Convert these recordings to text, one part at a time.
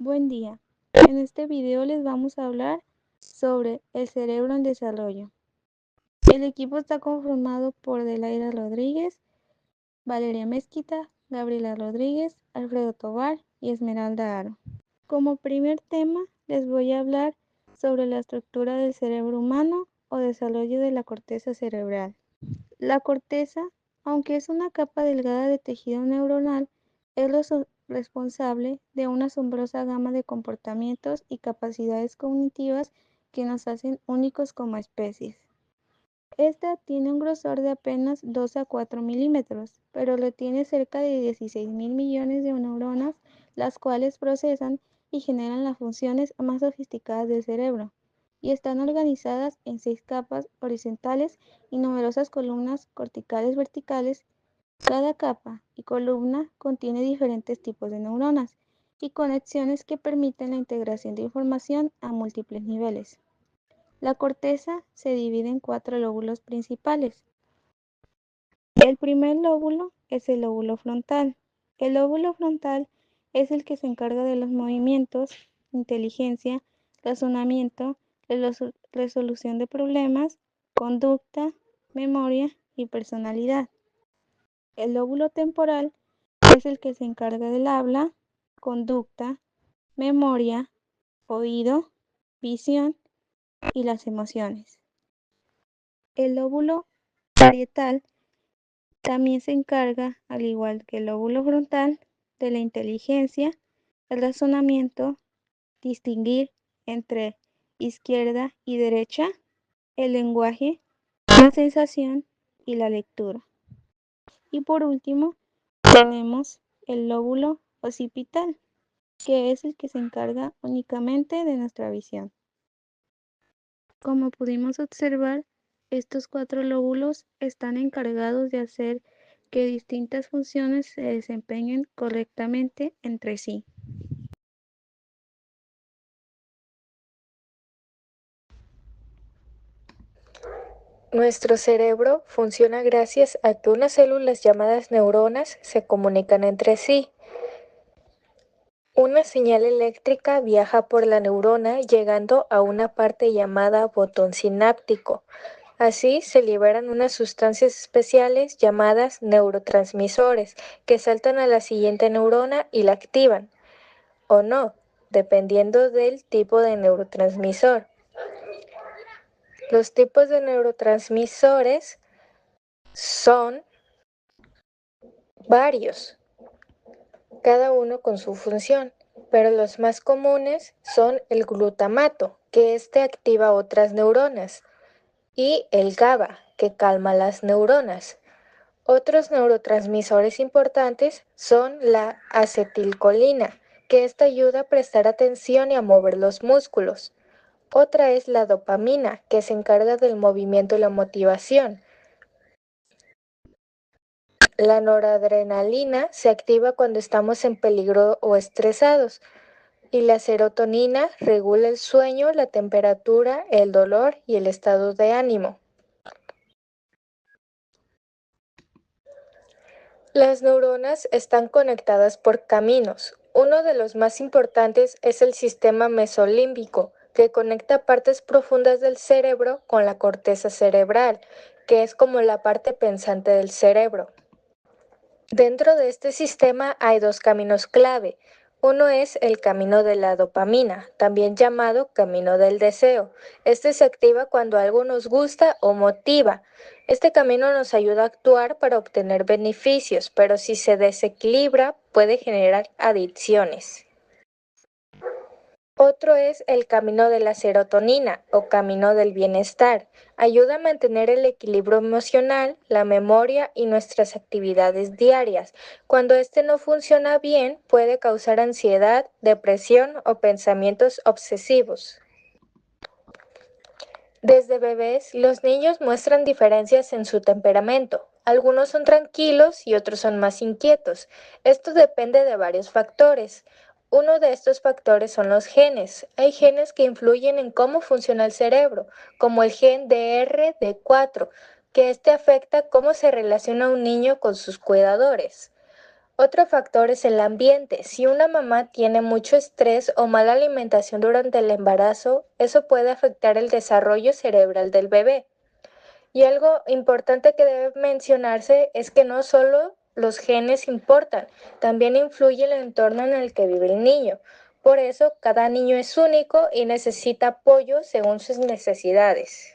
Buen día. En este video les vamos a hablar sobre el cerebro en desarrollo. El equipo está conformado por Delaira Rodríguez, Valeria Mezquita, Gabriela Rodríguez, Alfredo Tovar y Esmeralda Aro. Como primer tema les voy a hablar sobre la estructura del cerebro humano o desarrollo de la corteza cerebral. La corteza, aunque es una capa delgada de tejido neuronal, es responsable de una asombrosa gama de comportamientos y capacidades cognitivas que nos hacen únicos como especies. Esta tiene un grosor de apenas 2 a 4 milímetros, pero retiene cerca de 16.000 millones de neuronas, las cuales procesan y generan las funciones más sofisticadas del cerebro, y están organizadas en 6 capas horizontales y numerosas columnas corticales verticales. Cada capa y columna contiene diferentes tipos de neuronas y conexiones que permiten la integración de información a múltiples niveles. La corteza se divide en 4 lóbulos principales. El primer lóbulo es el lóbulo frontal. El lóbulo frontal es el que se encarga de los movimientos, inteligencia, razonamiento, resolución de problemas, conducta, memoria y personalidad. El lóbulo temporal es el que se encarga del habla, conducta, memoria, oído, visión y las emociones. El lóbulo parietal también se encarga, al igual que el lóbulo frontal, de la inteligencia, el razonamiento, distinguir entre izquierda y derecha, el lenguaje, la sensación y la lectura. Y por último, tenemos el lóbulo occipital, que es el que se encarga únicamente de nuestra visión. Como pudimos observar, estos 4 lóbulos están encargados de hacer que distintas funciones se desempeñen correctamente entre sí. Nuestro cerebro funciona gracias a que unas células llamadas neuronas se comunican entre sí. Una señal eléctrica viaja por la neurona llegando a una parte llamada botón sináptico. Así se liberan unas sustancias especiales llamadas neurotransmisores que saltan a la siguiente neurona y la activan, o no, dependiendo del tipo de neurotransmisor. Los tipos de neurotransmisores son varios, cada uno con su función, pero los más comunes son el glutamato, que activa otras neuronas, y el GABA, que calma las neuronas. Otros neurotransmisores importantes son la acetilcolina, que ayuda a prestar atención y a mover los músculos. Otra es la dopamina, que se encarga del movimiento y la motivación. La noradrenalina se activa cuando estamos en peligro o estresados, y la serotonina regula el sueño, la temperatura, el dolor y el estado de ánimo. Las neuronas están conectadas por caminos. Uno de los más importantes es el sistema mesolímbico, que conecta partes profundas del cerebro con la corteza cerebral, que es como la parte pensante del cerebro. Dentro de este sistema hay 2 caminos clave. Uno es el camino de la dopamina, también llamado camino del deseo. Se activa cuando algo nos gusta o motiva. Este camino nos ayuda a actuar para obtener beneficios, pero si se desequilibra puede generar adicciones. Otro es el camino de la serotonina o camino del bienestar. Ayuda a mantener el equilibrio emocional, la memoria y nuestras actividades diarias. Cuando no funciona bien, puede causar ansiedad, depresión o pensamientos obsesivos. Desde bebés, los niños muestran diferencias en su temperamento. Algunos son tranquilos y otros son más inquietos. Esto depende de varios factores. Uno de estos factores son los genes. Hay genes que influyen en cómo funciona el cerebro, como el gen DRD4, que afecta cómo se relaciona un niño con sus cuidadores. Otro factor es el ambiente. Si una mamá tiene mucho estrés o mala alimentación durante el embarazo, eso puede afectar el desarrollo cerebral del bebé. Y algo importante que debe mencionarse es que no solo los genes importan, también influye el entorno en el que vive el niño. Por eso, cada niño es único y necesita apoyo según sus necesidades.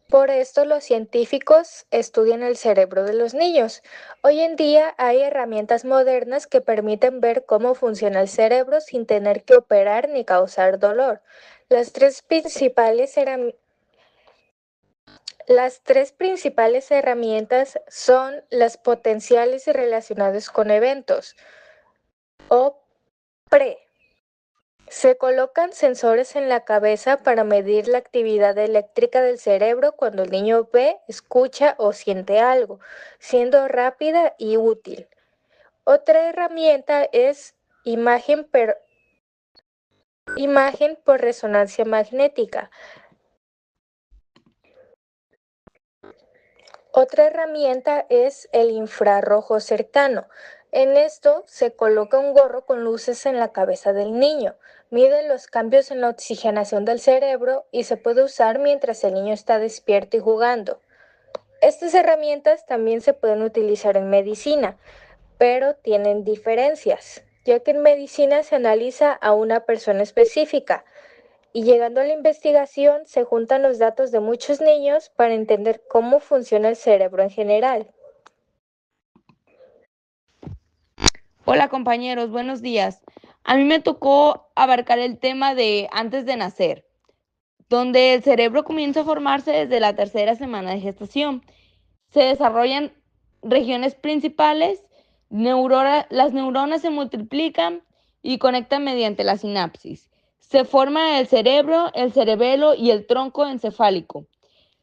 Por esto los científicos estudian el cerebro de los niños. Hoy en día hay herramientas modernas que permiten ver cómo funciona el cerebro sin tener que operar ni causar dolor. Las tres principales herramientas son las potenciales y relacionadas con eventos, o PRE. Se colocan sensores en la cabeza para medir la actividad eléctrica del cerebro cuando el niño ve, escucha o siente algo, siendo rápida y útil. Otra herramienta es imagen por resonancia magnética. Otra herramienta es el infrarrojo cercano. En esto se coloca un gorro con luces en la cabeza del niño, mide los cambios en la oxigenación del cerebro y se puede usar mientras el niño está despierto y jugando. Estas herramientas también se pueden utilizar en medicina, pero tienen diferencias, ya que en medicina se analiza a una persona específica, y llegando a la investigación se juntan los datos de muchos niños para entender cómo funciona el cerebro en general. Hola compañeros, buenos días. A mí me tocó abarcar el tema de antes de nacer, donde el cerebro comienza a formarse desde la tercera semana de gestación. Se desarrollan regiones principales, las neuronas se multiplican y conectan mediante la sinapsis. Se forma el cerebro, el cerebelo y el tronco encefálico,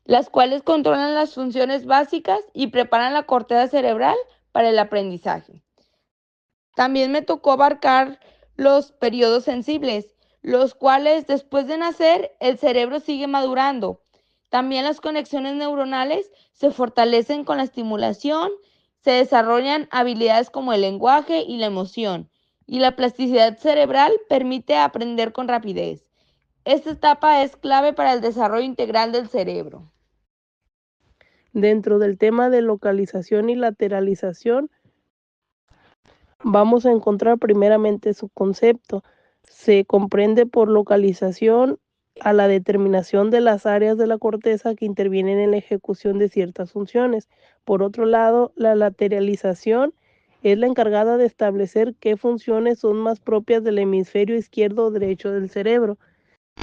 las cuales controlan las funciones básicas y preparan la corteza cerebral para el aprendizaje. También me tocó abarcar los periodos sensibles, los cuales después de nacer el cerebro sigue madurando. También las conexiones neuronales se fortalecen con la estimulación, se desarrollan habilidades como el lenguaje y la emoción, y la plasticidad cerebral permite aprender con rapidez. Esta etapa es clave para el desarrollo integral del cerebro. Dentro del tema de localización y lateralización, vamos a encontrar primeramente su concepto. Se comprende por localización a la determinación de las áreas de la corteza que intervienen en la ejecución de ciertas funciones. Por otro lado, la lateralización es la encargada de establecer qué funciones son más propias del hemisferio izquierdo o derecho del cerebro.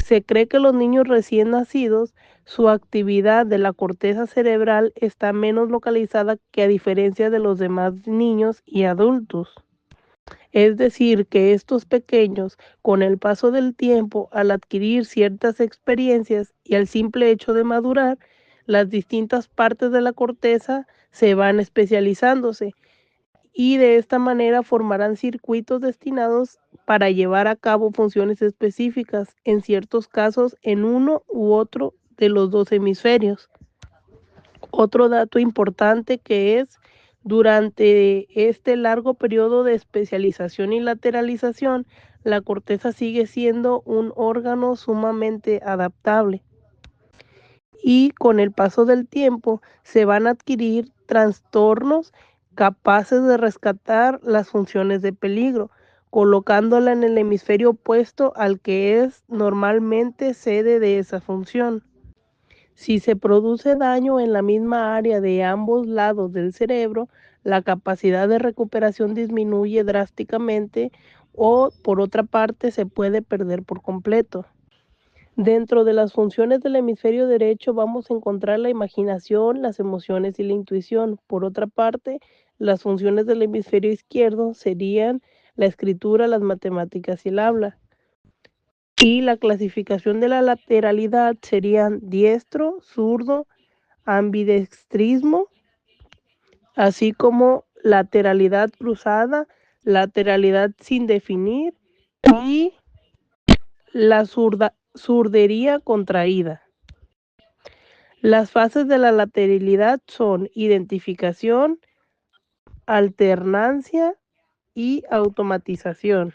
Se cree que los niños recién nacidos, su actividad de la corteza cerebral está menos localizada que a diferencia de los demás niños y adultos. Es decir, que estos pequeños, con el paso del tiempo, al adquirir ciertas experiencias y al simple hecho de madurar, las distintas partes de la corteza se van especializándose y de esta manera formarán circuitos destinados para llevar a cabo funciones específicas, en ciertos casos en uno u otro de los dos hemisferios. Otro dato importante que es, durante este largo periodo de especialización y lateralización, la corteza sigue siendo un órgano sumamente adaptable. Y con el paso del tiempo se van a adquirir trastornos capaces de rescatar las funciones de peligro, colocándola en el hemisferio opuesto al que es normalmente sede de esa función. Si se produce daño en la misma área de ambos lados del cerebro, la capacidad de recuperación disminuye drásticamente o, por otra parte, se puede perder por completo. Dentro de las funciones del hemisferio derecho vamos a encontrar la imaginación, las emociones y la intuición. Por otra parte, las funciones del hemisferio izquierdo serían la escritura, las matemáticas y el habla. Y la clasificación de la lateralidad serían diestro, zurdo, ambidextrismo, así como lateralidad cruzada, lateralidad sin definir y la zurdería contraída. Las fases de la lateralidad son identificación, alternancia y automatización.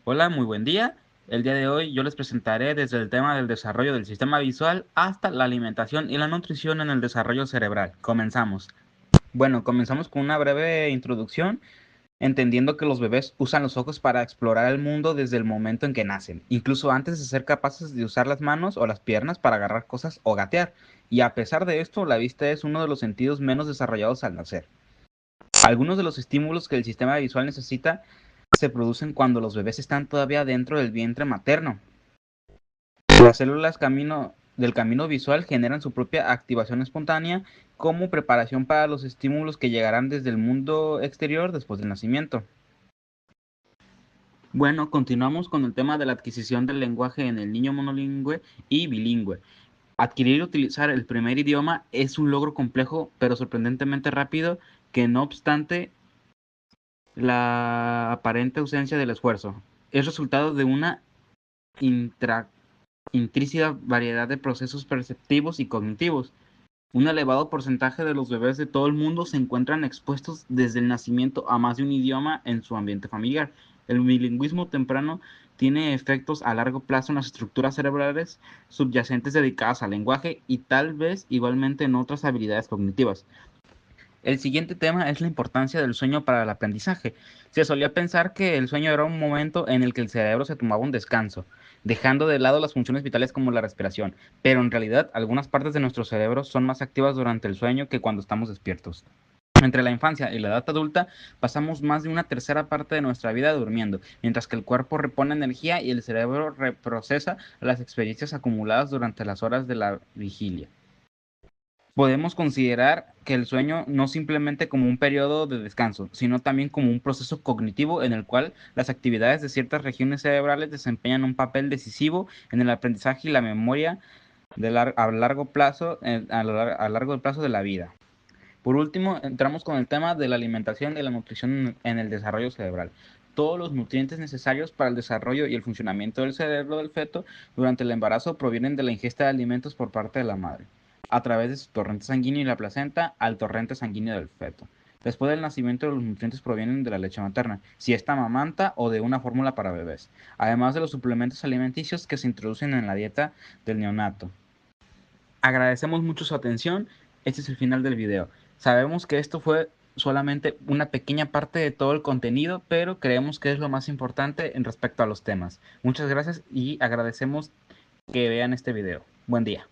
Hola, muy buen día. El día de hoy yo les presentaré desde el tema del desarrollo del sistema visual hasta la alimentación y la nutrición en el desarrollo cerebral. Comenzamos. Bueno, comenzamos con una breve introducción, entendiendo que los bebés usan los ojos para explorar el mundo desde el momento en que nacen, incluso antes de ser capaces de usar las manos o las piernas para agarrar cosas o gatear. Y a pesar de esto, la vista es uno de los sentidos menos desarrollados al nacer. Algunos de los estímulos que el sistema visual necesita se producen cuando los bebés están todavía dentro del vientre materno. Las células del camino visual generan su propia activación espontánea como preparación para los estímulos que llegarán desde el mundo exterior después del nacimiento. Bueno, continuamos con el tema de la adquisición del lenguaje en el niño monolingüe y bilingüe. Adquirir y utilizar el primer idioma es un logro complejo pero sorprendentemente rápido que no obstante la aparente ausencia del esfuerzo es resultado de una intrínseca variedad de procesos perceptivos y cognitivos. Un elevado porcentaje de los bebés de todo el mundo se encuentran expuestos desde el nacimiento a más de un idioma en su ambiente familiar. El bilingüismo temprano tiene efectos a largo plazo en las estructuras cerebrales subyacentes dedicadas al lenguaje y tal vez igualmente en otras habilidades cognitivas. El siguiente tema es la importancia del sueño para el aprendizaje. Se solía pensar que el sueño era un momento en el que el cerebro se tomaba un descanso, dejando de lado las funciones vitales como la respiración, pero en realidad algunas partes de nuestro cerebro son más activas durante el sueño que cuando estamos despiertos. Entre la infancia y la edad adulta pasamos más de una tercera parte de nuestra vida durmiendo, mientras que el cuerpo repone energía y el cerebro reprocesa las experiencias acumuladas durante las horas de la vigilia. Podemos considerar que el sueño no simplemente como un periodo de descanso, sino también como un proceso cognitivo en el cual las actividades de ciertas regiones cerebrales desempeñan un papel decisivo en el aprendizaje y la memoria a largo plazo de la vida. Por último, entramos con el tema de la alimentación y la nutrición en el desarrollo cerebral. Todos los nutrientes necesarios para el desarrollo y el funcionamiento del cerebro del feto durante el embarazo provienen de la ingesta de alimentos por parte de la madre, a través de su torrente sanguíneo y la placenta al torrente sanguíneo del feto. Después del nacimiento, los nutrientes provienen de la leche materna, si esta amamanta o de una fórmula para bebés, además de los suplementos alimenticios que se introducen en la dieta del neonato. Agradecemos mucho su atención. Este es el final del video. Sabemos que esto fue solamente una pequeña parte de todo el contenido, pero creemos que es lo más importante en respecto a los temas. Muchas gracias y agradecemos que vean este video. Buen día.